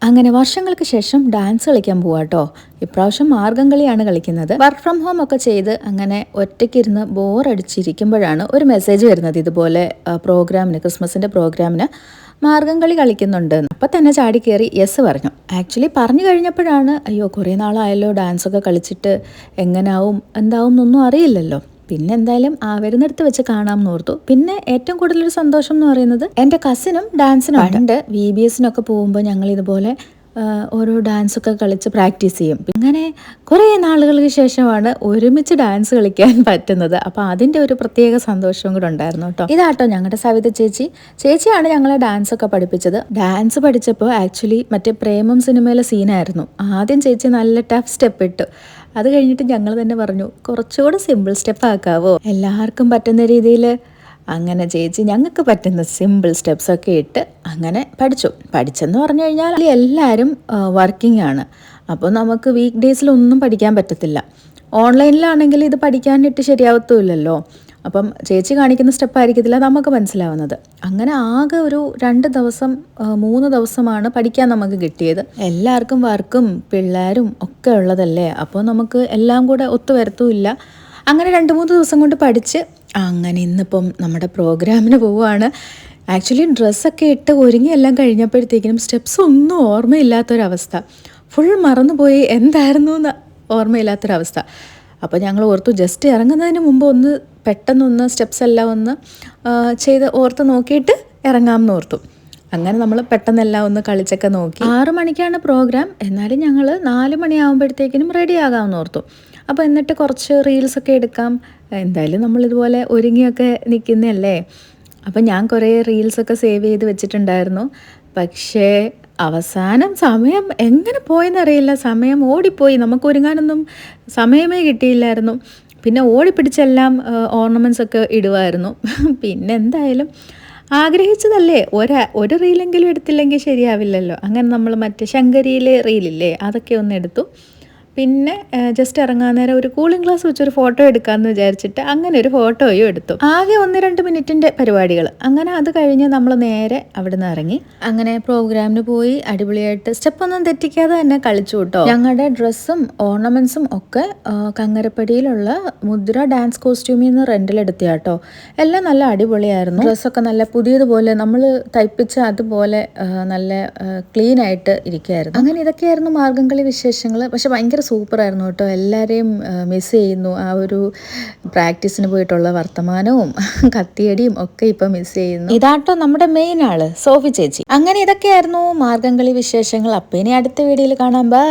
അങ്ങനെ വർഷങ്ങൾക്ക് ശേഷം ഡാൻസ് കളിക്കാൻ പോവാട്ടോ. ഇപ്രാവശ്യം മാർഗം കളിയാണ് കളിക്കുന്നത്. വർക്ക് ഫ്രം ഹോം ഒക്കെ ചെയ്ത് അങ്ങനെ ഒറ്റയ്ക്കിരുന്ന് ബോറടിച്ചിരിക്കുമ്പോഴാണ് ഒരു മെസ്സേജ് വരുന്നത്, ഇതുപോലെ പ്രോഗ്രാമിന്, ക്രിസ്മസിൻ്റെ പ്രോഗ്രാമിന് മാർഗം കളി കളിക്കുന്നുണ്ട്. അപ്പം തന്നെ ചാടി കയറി യെസ് പറഞ്ഞു. ആക്ച്വലി പറഞ്ഞു കഴിഞ്ഞപ്പോഴാണ് അയ്യോ കുറേ നാളായല്ലോ ഡാൻസൊക്കെ കളിച്ചിട്ട്, എങ്ങനാവും എന്താവും എന്നൊന്നും അറിയില്ലല്ലോ. പിന്നെ എന്തായാലും വരുന്നിടത്ത് വെച്ച് കാണാമെന്ന് ഓർത്തു. പിന്നെ ഏറ്റവും കൂടുതലൊരു സന്തോഷം എന്ന് പറയുന്നത് എൻ്റെ കസിനും ഡാൻസിനും പണ്ട് VBSനൊക്കെ പോകുമ്പോൾ ഞങ്ങൾ ഇതുപോലെ ഓരോ ഡാൻസൊക്കെ കളിച്ച് പ്രാക്ടീസ് ചെയ്യും. അങ്ങനെ കുറേ നാളുകൾക്ക് ശേഷമാണ് ഒരുമിച്ച് ഡാൻസ് കളിക്കാൻ പറ്റുന്നത്. അപ്പോൾ അതിൻ്റെ ഒരു പ്രത്യേക സന്തോഷവും കൂടെ ഉണ്ടായിരുന്നു കേട്ടോ. ഇതാട്ടോ ഞങ്ങളുടെ സവിത ചേച്ചിയാണ് ഞങ്ങളെ ഡാൻസൊക്കെ പഠിപ്പിച്ചത്. ഡാൻസ് പഠിച്ചപ്പോൾ ആക്ച്വലി മറ്റേ പ്രേമം സിനിമയിലെ സീനായിരുന്നു. ആദ്യം ചേച്ചി നല്ല ടഫ് സ്റ്റെപ്പ് ഇട്ടു. അത് കഴിഞ്ഞിട്ട് ഞങ്ങൾ തന്നെ പറഞ്ഞു കുറച്ചുകൂടെ സിമ്പിൾ സ്റ്റെപ്പ് ആക്കാവോ, എല്ലാവർക്കും പറ്റുന്ന രീതിയിൽ. അങ്ങനെ ചേച്ചി ഞങ്ങൾക്ക് പറ്റുന്ന സിമ്പിൾ സ്റ്റെപ്സൊക്കെ ഇട്ട് അങ്ങനെ പഠിച്ചെന്ന് പറഞ്ഞു കഴിഞ്ഞാൽ എല്ലാവരും വർക്കിംഗ് ആണ്. അപ്പോൾ നമുക്ക് വീക്ക് ഡേയ്സിലൊന്നും പഠിക്കാൻ പറ്റത്തില്ല. ഓൺലൈനിലാണെങ്കിൽ ഇത് പഠിക്കാനിട്ട് ശരിയാവത്തുമില്ലല്ലോ. അപ്പം ചേച്ചി കാണിക്കുന്ന സ്റ്റെപ്പായിരിക്കത്തില്ല നമുക്ക് മനസ്സിലാവുന്നത്. അങ്ങനെ ആകെ ഒരു 2 ദിവസം 3 ദിവസമാണ് പഠിക്കാൻ നമുക്ക് കിട്ടിയത്. എല്ലാവർക്കും വർക്കും പിള്ളേരും ഒക്കെ ഉള്ളതല്ലേ, അപ്പോൾ നമുക്ക് എല്ലാം കൂടെ ഒത്തുവരത്തുമില്ല. അങ്ങനെ 2-3 ദിവസം കൊണ്ട് പഠിച്ച് അങ്ങനെ ഇന്നിപ്പം നമ്മുടെ പ്രോഗ്രാമിന് പോവുകയാണ്. ആക്ച്വലി ഡ്രസ്സൊക്കെ ഇട്ട് ഒരുങ്ങി എല്ലാം കഴിഞ്ഞപ്പോഴത്തേക്കിനും സ്റ്റെപ്സ് ഒന്നും ഓർമ്മയില്ലാത്തൊരവസ്ഥ, ഫുൾ മറന്നുപോയി, എന്തായിരുന്നു എന്ന് ഓർമ്മയില്ലാത്തൊരവസ്ഥ. അപ്പോൾ ഞങ്ങൾ ഓർത്തു ജസ്റ്റ് ഇറങ്ങുന്നതിന് മുമ്പ് പെട്ടെന്നൊന്ന് സ്റ്റെപ്സ് എല്ലാം ഒന്ന് ചെയ്ത് ഓർത്ത് നോക്കിയിട്ട് ഇറങ്ങാമെന്ന് ഓർത്തു. അങ്ങനെ നമ്മൾ പെട്ടെന്നെല്ലാം ഒന്ന് കളിച്ചൊക്കെ നോക്കി. 6 മണിക്കാണ് പ്രോഗ്രാം, എന്നാലും ഞങ്ങൾ 4 മണിയാകുമ്പോഴത്തേക്കിനും റെഡി ആകാമെന്ന് ഓർത്തു. അപ്പോൾ എന്നിട്ട് കുറച്ച് റീൽസൊക്കെ എടുക്കാം, എന്തായാലും നമ്മളിതുപോലെ ഒരുങ്ങിയൊക്കെ നിൽക്കുന്നതല്ലേ. അപ്പം ഞാൻ കുറേ റീൽസൊക്കെ സേവ് ചെയ്ത് വെച്ചിട്ടുണ്ടായിരുന്നു. പക്ഷേ അവസാനം സമയം എങ്ങനെ പോയെന്നറിയില്ല, സമയം ഓടിപ്പോയി. നമുക്ക് ഒരുങ്ങാനൊന്നും സമയമേ കിട്ടിയില്ലായിരുന്നു. പിന്നെ ഓടിപ്പിടിച്ചെല്ലാം ഓർണമെൻറ്റ്സ് ഒക്കെ ഇടുമായിരുന്നു. പിന്നെ എന്തായാലും ആഗ്രഹിച്ചതല്ലേ, ഒരു റീലെങ്കിലും എടുത്തില്ലെങ്കിൽ ശരിയാവില്ലല്ലോ. അങ്ങനെ നമ്മൾ മറ്റേ ശങ്കരിയിലെ റീലില്ലേ അതൊക്കെ ഒന്ന് എടുത്തു. പിന്നെ ജസ്റ്റ് ഇറങ്ങാൻ നേരം ഒരു കൂളിംഗ് ഗ്ലാസ് വെച്ചൊരു ഫോട്ടോ എടുക്കാമെന്ന് വിചാരിച്ചിട്ട് അങ്ങനെ ഒരു ഫോട്ടോയും എടുത്തു. ആകെ 1-2 മിനിറ്റിൻ്റെ പരിപാടികൾ. അങ്ങനെ അത് കഴിഞ്ഞ് നമ്മൾ നേരെ അവിടെ നിന്ന് ഇറങ്ങി. അങ്ങനെ പ്രോഗ്രാമിന് പോയി അടിപൊളിയായിട്ട് സ്റ്റെപ്പൊന്നും തെറ്റിക്കാതെ തന്നെ കളിച്ചു കേട്ടോ. ഞങ്ങളുടെ ഡ്രസ്സും ഓർണമെൻറ്റ്സും ഒക്കെ കങ്ങരപ്പടിയിലുള്ള മുദ്ര ഡാൻസ് കോസ്റ്റ്യൂമിൽ നിന്ന് റെൻറ്റിലെടുത്ത കേട്ടോ. എല്ലാം നല്ല അടിപൊളിയായിരുന്നു. ഡ്രസ്സൊക്കെ നല്ല പുതിയതുപോലെ നമ്മൾ തയ്പ്പിച്ച അതുപോലെ നല്ല ക്ലീൻ ആയിട്ട് ഇരിക്കുകയായിരുന്നു. അങ്ങനെ ഇതൊക്കെയായിരുന്നു മാർഗം കളി വിശേഷങ്ങൾ. പക്ഷെ ഭയങ്കര സൂപ്പറായിരുന്നു കേട്ടോ. എല്ലാവരെയും മിസ് ചെയ്യുന്നു. ആ ഒരു പ്രാക്ടീസിന് പോയിട്ടുള്ള വർത്തമാനവും കത്തിയടിയും ഒക്കെ ഇപ്പം മിസ് ചെയ്യുന്നു. ഇതാട്ടോ നമ്മുടെ മെയിൻ ആള് സോഫി ചേച്ചി. അങ്ങനെ ഇതൊക്കെയായിരുന്നു മാർഗം കളി വിശേഷങ്ങൾ. അപ്പം ഇനി അടുത്ത വീഡിയോയിൽ കാണാം. ബൈ.